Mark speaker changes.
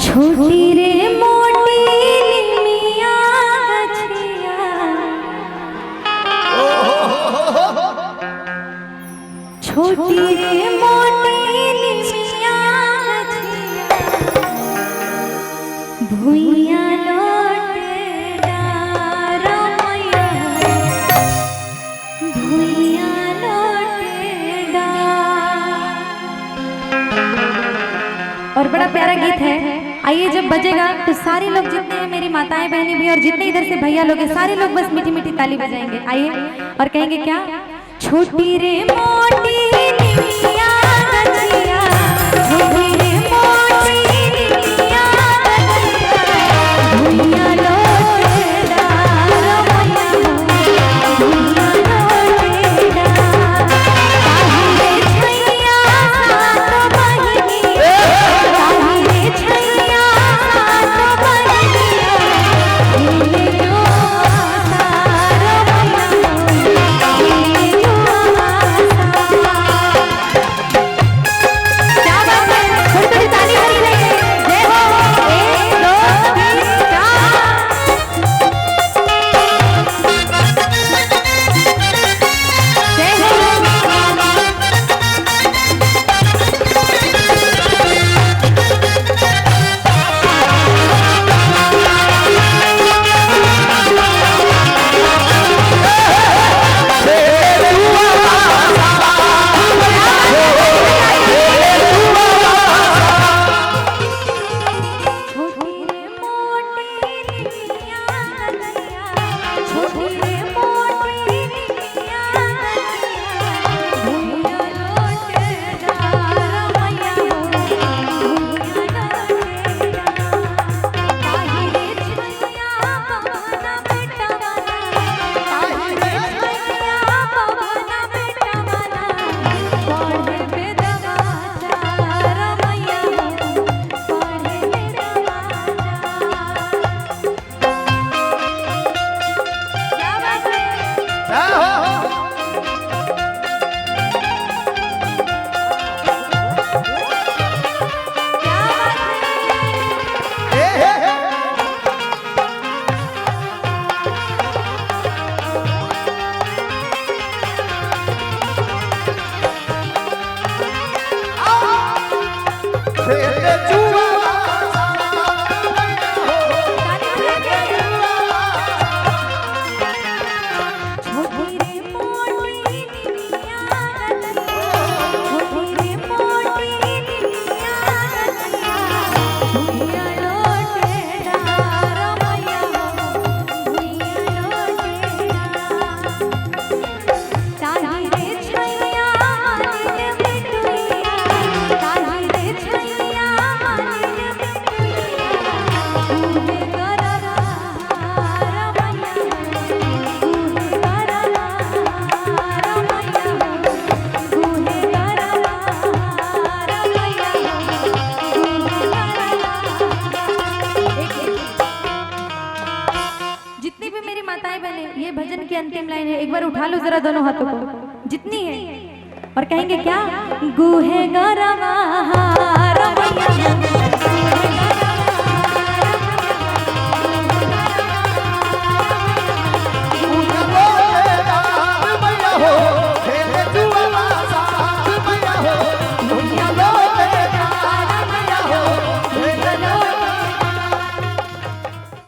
Speaker 1: छोटी रे मोटी मिया गछिया, छोटी रे मोटी मिया गछिया, भुइया लोटे डारमैया, भुइया लोटे डार। और बड़ा प्यारा गीत है। आइए जब बजेगा तो सारे लोग जितने हैं मेरी माताएं बहनें भी और जितने इधर से भैया लोग हैं सारे लोग बस मीठी मीठी ताली बजाएंगे। आइए और कहेंगे क्या, छोटी रे मोटी निमिया गछिया, छोटी रे मोटी निमिया गछिया, भुइया लोटे डारमैया, भुइया लोटे डार। ताही रे छैया सात बहिनिया, ताही रे छैया सात बहिनिया, भूले जो आसार मैया, भूले जो आसार। क्या बात है, थोड़ी थोड़ी ताली हो रही है। जय हो, 1 2 3 4 जय हो। छोटी रे मोटी निमिया गछिया, छोटी रे मोटी निमिया गछिया, भुइया लोटे डारमैया, भुइया लोटे डार। ताही रे छैया पवना बेटवाना, ताही रे छैया पवना बेटवाना, पढ़े बेदवा चार मैया, पढ़े बेदवा चार। क्या बात है, क्या बात है। छोटी रे मोटी निमिया गछिया, छोटी रे मोटी निमिया गछिया, भुइया लोटे डारमैया, भुइया लोटे डार। ताही रे छैया मालिन बिटुइया, ताही रे छैया मालिन बिटुइया, भूले करवा रमैया, भूले करवा रमैया, भूले करवा रमैया, भूले करवा। जितनी भी मेरी माताएं बहनें, ये भजन की अंतिम लाइन है, एक बार उठा लो जरा दोनों हाथों को, जितनी है, और कहेंगे क्या, गुहे गरवा रमैया,